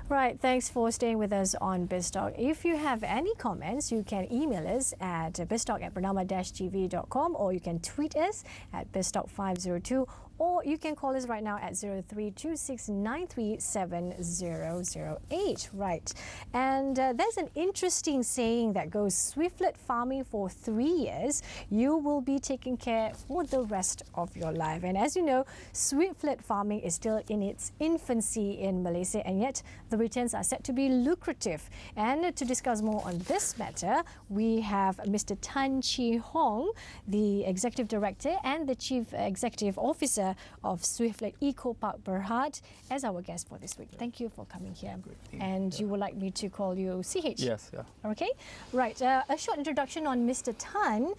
Right, thanks for staying with us on BizTalk. If you have any comments, you can email us at biztalk@bernama-tv.com, or you can tweet us at biztalk502, or you can call us right now at 0326937008. Right, and there's an interesting saying that goes, Swiftlet farming for 3 years, you will be taken care for the rest of your life. And as you know, Swiftlet farming is still in its infancy in Malaysia, and yet the returns are set to be lucrative. And to discuss more on this matter, we have Mr. Tan Chi Hong, the Executive Director and the Chief Executive Officer of Swiftlet Eco Park Berhad, as our guest for this week. Thank you for coming here. And you would like me to call you CH? Yes, yeah. Okay, right. A short introduction on Mr. Tan.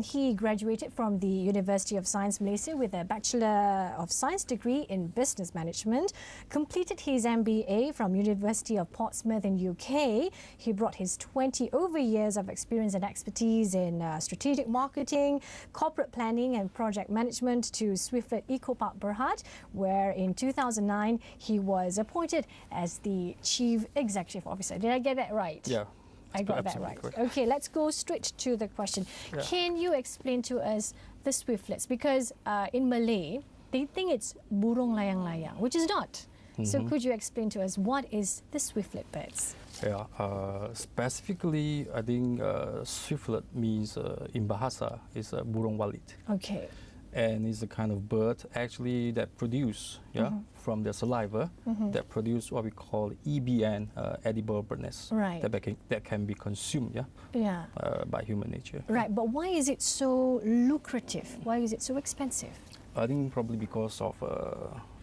He graduated from the University of Science Malaysia with a Bachelor of Science degree in Business Management, completed his MBA from University of Portsmouth in UK. He brought his 20 over years of experience and expertise in strategic marketing, corporate planning and project management to Swiftlet Eco Park Berhad, where in 2009 he was appointed as the Chief Executive Officer. Did I get that right? Yeah. I got that right. Correct. Okay, let's go straight to the question. Yeah. Can you explain to us the Swiftlets? Because in Malay, they think it's burung layang-layang, which is not. So could you explain to us what is the Swiftlet birds? Yeah, specifically, I think Swiftlet means in Bahasa is burung walit. Okay. And it's a kind of bird actually that produce, from their saliva, that produce what we call EBN, edible bird nest. Right. That can be consumed, by human nature. Right, but why is it so lucrative? Why is it so expensive? I think probably because of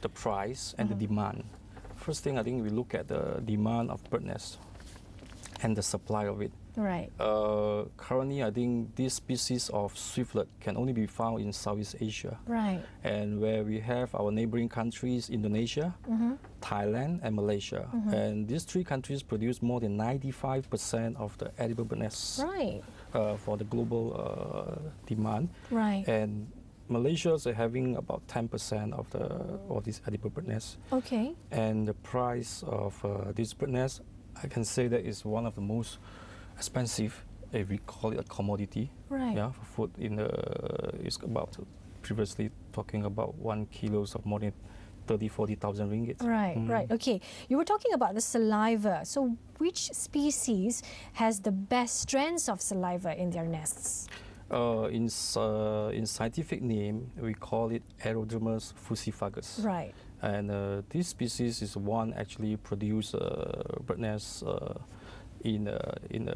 the price and the demand. First thing, I think we look at the demand of bird nest and the supply of it. Right. Currently, I think this species of swiftlet can only be found in Southeast Asia. Right. And where we have our neighboring countries, Indonesia, Thailand, and Malaysia. And these three countries produce more than 95% of the edible bird nests. Right. For the global demand. Right. And Malaysia is having about 10% of these edible bird nests. Okay. And the price of these bird nests, I can say that is one of the most expensive, if we call it a commodity. Right. Yeah, for food is about, previously talking about 1 kilo of more than 30,000-40,000 ringgit. Right, right. Okay. You were talking about the saliva. So which species has the best strands of saliva in their nests? In scientific name, we call it Aerodromus fusifagus. Right. And this species is one actually produce bird nests in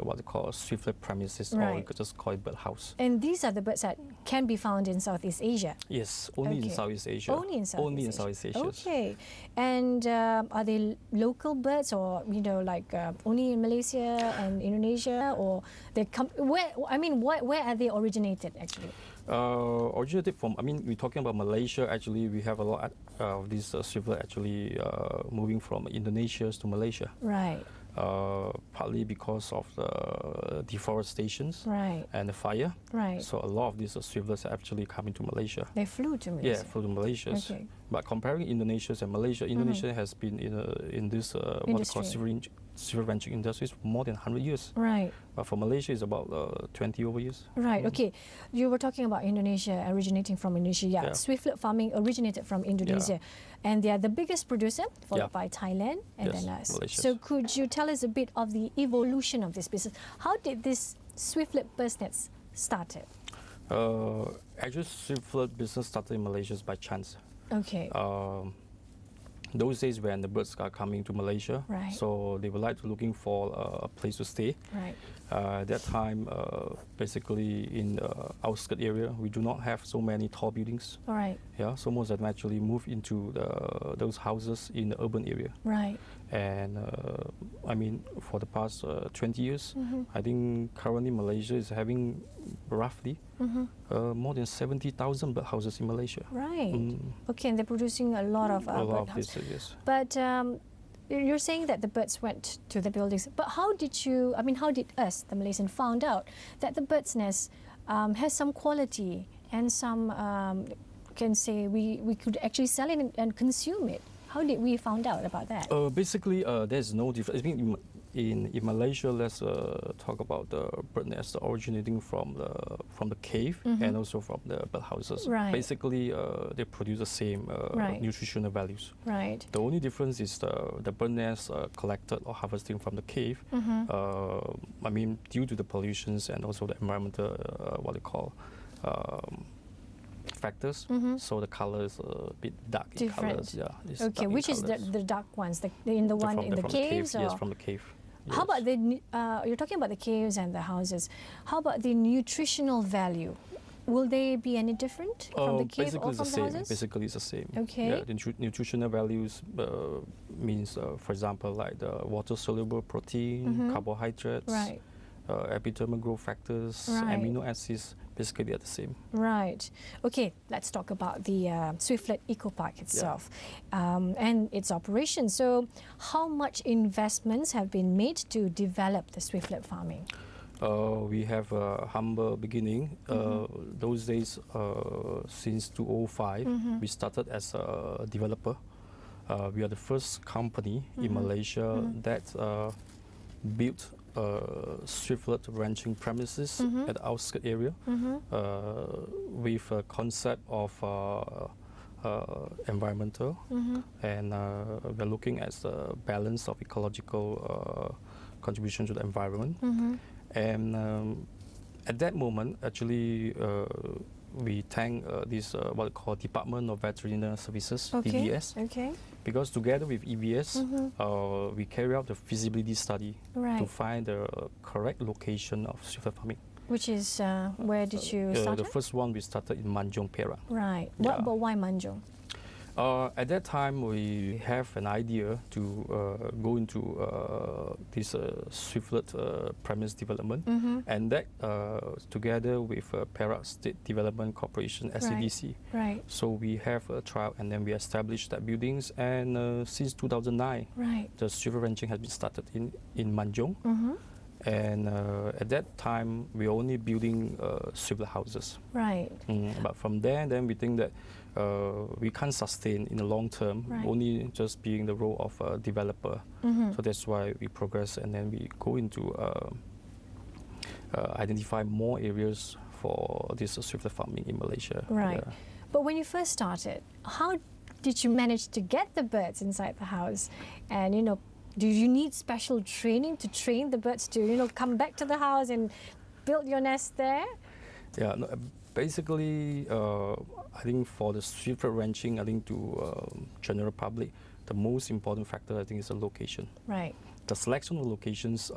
what they call Swiftlet premises, or you could just call it bird house. And these are the birds that can be found in Southeast Asia? Yes, only in Southeast Asia. Only in Southeast Asia. Okay. And are they local birds, or like only in Malaysia and Indonesia, or they come where are they originated actually? Originated from, we're talking about Malaysia. Actually, we have a lot of these swiftlet actually moving from Indonesia to Malaysia. Right. Partly because of the deforestations and the fire. Right. So a lot of these swiftlets are actually coming to Malaysia. They flew to Malaysia. Yeah, flew to Malaysia. Okay. But comparing Indonesia and Malaysia, Indonesia has been in this what they call silver venture industries for more than 100 years. Right. But for Malaysia, it's about 20 over years. Right. Okay. You were talking about Indonesia, originating from Indonesia. Yeah. Swiftlet farming originated from Indonesia, and they are the biggest producer, followed by Thailand, and then us. Malaysia. So could you tell us a bit of the evolution of this business? How did this Swiftlet business started? Actually, Swiftlet business started in Malaysia by chance. Okay. Those days when the birds are coming to Malaysia, so they would like to looking for a place to stay. Right. At that time, basically in the outskirt area, we do not have so many tall buildings. All right. Yeah, so most of them actually move into those houses in the urban area. Right. And for the past 20 years, I think currently Malaysia is having roughly more than 70,000 bird houses in Malaysia. Right. Okay, and they're producing a lot of bird houses. Yes. But you're saying that the birds went to the buildings, but how did us, the Malaysian, found out that the bird's nest has some quality and some, can say we could actually sell it and consume it? How did we find out about that? Basically, there's no difference. I mean, in Malaysia, let's talk about the bird nest originating from the cave and also from the bird houses. Right. Basically, they produce the same Right. nutritional values. Right. The only difference is the bird nest collected or harvesting from the cave. I mean, due to the pollutions and also the environmental, what they call. Factors, so the color is a bit dark in colors. Yeah. Okay, which is the dark ones? In the caves? Yes, from the cave. Yes. How about you're talking about the caves and the houses. How about the nutritional value? Will they be any different from the cave or from the houses? Basically, it's the same. Okay. Yeah, the nutritional values means, for example, like the water-soluble protein, carbohydrates, right. Epithermal growth factors, right. amino acids. Basically, they're the same. Right. Okay, let's talk about the Swiftlet Eco Park itself and its operation. So, how much investments have been made to develop the Swiftlet farming? We have a humble beginning. Those days, since 2005, we started as a developer. We are the first company in Malaysia that built Swiftlet ranching premises at the outskirts area with a concept of environmental and we're looking at the balance of ecological contribution to the environment. And at that moment, actually, we thank this what we call Department of Veterinary Services, DVS. Okay. Because together with EVS, we carry out the feasibility study to find the correct location of Swiftlet farming. Which is, where did you start? The first one we started in Manjung, Perak. Right. But why Manjung? At that time, we have an idea to go into this Swiftlet premise development, and that together with Perak State Development Corporation, SADC. Right. So we have a trial, and then we established that buildings, and since 2009, the Swiftlet ranching has been started in Manjung. And at that time, we're only building Swiftlet houses. Right. But from there, then we think that we can't sustain in the long term, only just being the role of a developer. So that's why we progress, and then we go into identify more areas for this Swiftlet farming in Malaysia. Right. Yeah. But when you first started, how did you manage to get the birds inside the house? And, you know, do you need special training to train the birds to, you know, come back to the house and build your nest there? Yeah, no, basically, I think for the Swiftlet ranching, I think to general public, the most important factor, I think, is the location. Right. The selection of locations,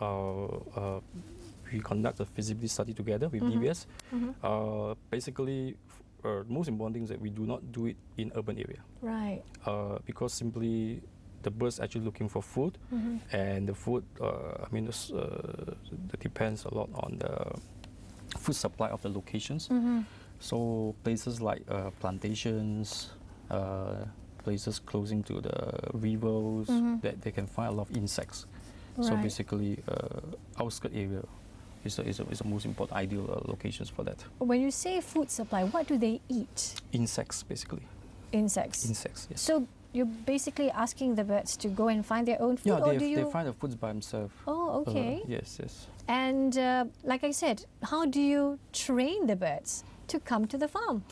we conduct a feasibility study together with DVS. Basically, the most important thing is that we do not do it in urban area. Right. Because simply, the birds actually looking for food, and the food, I mean, it depends a lot on the food supply of the locations. So places like plantations, places closing to the rivers, that they can find a lot of insects. So basically, outskirt area is the most important ideal locations for that. When you say food supply, what do they eat? Insects, basically. Insects? Insects, yes. So you're basically asking the birds to go and find their own food? Yeah, or they find the foods by themselves. Oh, okay. Yes, yes. And like I said, how do you train the birds to come to the farm?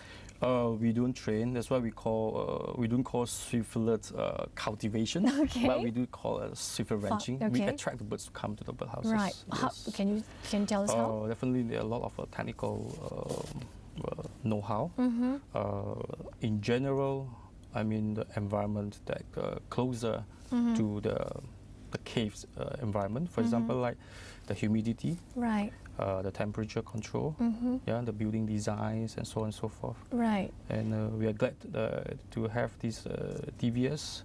We don't train. That's why we don't call Swiftlet cultivation, but we do call it Swiftlet ranching. We attract the birds to come to the bird houses. Right. Yes. How, can you tell us how? Definitely, there are a lot of technical know-how. In general, I mean the environment that closer to the cave's environment. For example, like the humidity. Right. The temperature control, the building designs, and so on and so forth. Right. And we are glad to have this DVS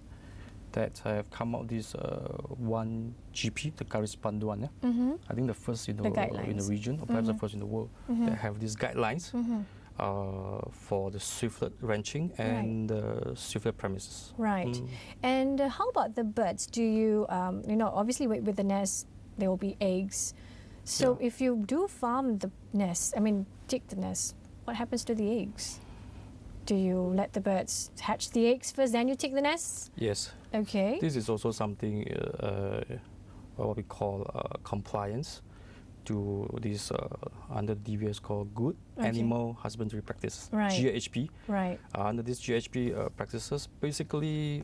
that have come out this one GP, the Garis Panduan. I think the first in the region, or perhaps the first in the world, that have these guidelines for the Swiftlet ranching and the Swiftlet premises. Right. And how about the birds? Do you, you know, obviously with the nest, there will be eggs. So if you do farm the nest, I mean, take the nest, what happens to the eggs? Do you let the birds hatch the eggs first, then you take the nests? Yes. Okay. This is also something what we call compliance to this under DVS called Good Animal Husbandry Practice, GHP. Right. Under this GHP practices, basically,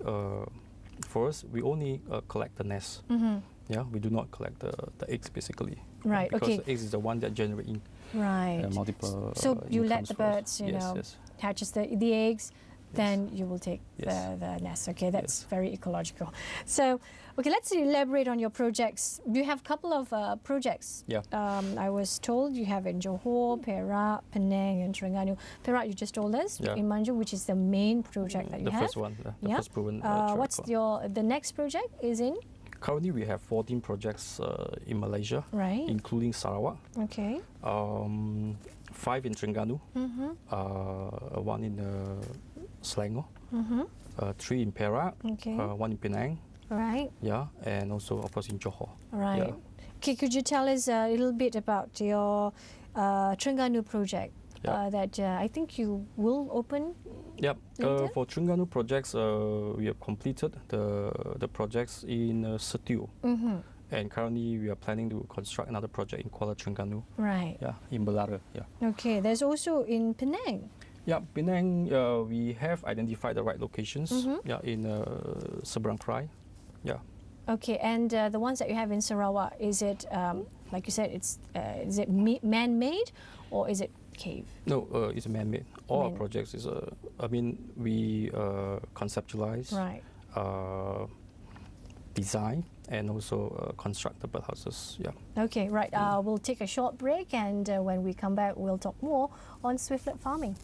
for us, we only collect the nest. Yeah, we do not collect the eggs, basically. Right. Because the eggs is the one that generating multiple. So you let the birds, you know, hatches the eggs. Then you will take the nest. Okay, that's very ecological. So, okay, let's elaborate on your projects. You have a couple of projects. Yeah. I was told you have in Johor, Perak, Penang, and Terengganu. Perak, you just told us in Manju, which is the main project that you have. The first one, the first proven. What's the next project is in? Currently, we have 14 projects in Malaysia, including Sarawak. Okay. 5 in Terengganu, 1 in Selangor, 3 in Perak, 1 in Penang. Right. Yeah, and also of course in Johor. Right. Yeah. Okay, could you tell us a little bit about your Terengganu project that I think you will open? Yep. For Terengganu projects, we have completed the projects in Setiu. And currently, we are planning to construct another project in Kuala Terengganu. Right. Yeah, in Belara. Yeah. Okay. There's also in Penang. Yeah, Penang. We have identified the right locations. Yeah, in Seberang Krai. Yeah. Okay, and the ones that you have in Sarawak, is it like you said, is it man-made or is it cave? No, it's man-made. All our projects is I mean, we conceptualize, design, and also construct the birdhouses. Yeah. Okay, right. We'll take a short break, and when we come back, we'll talk more on Swiftlet farming.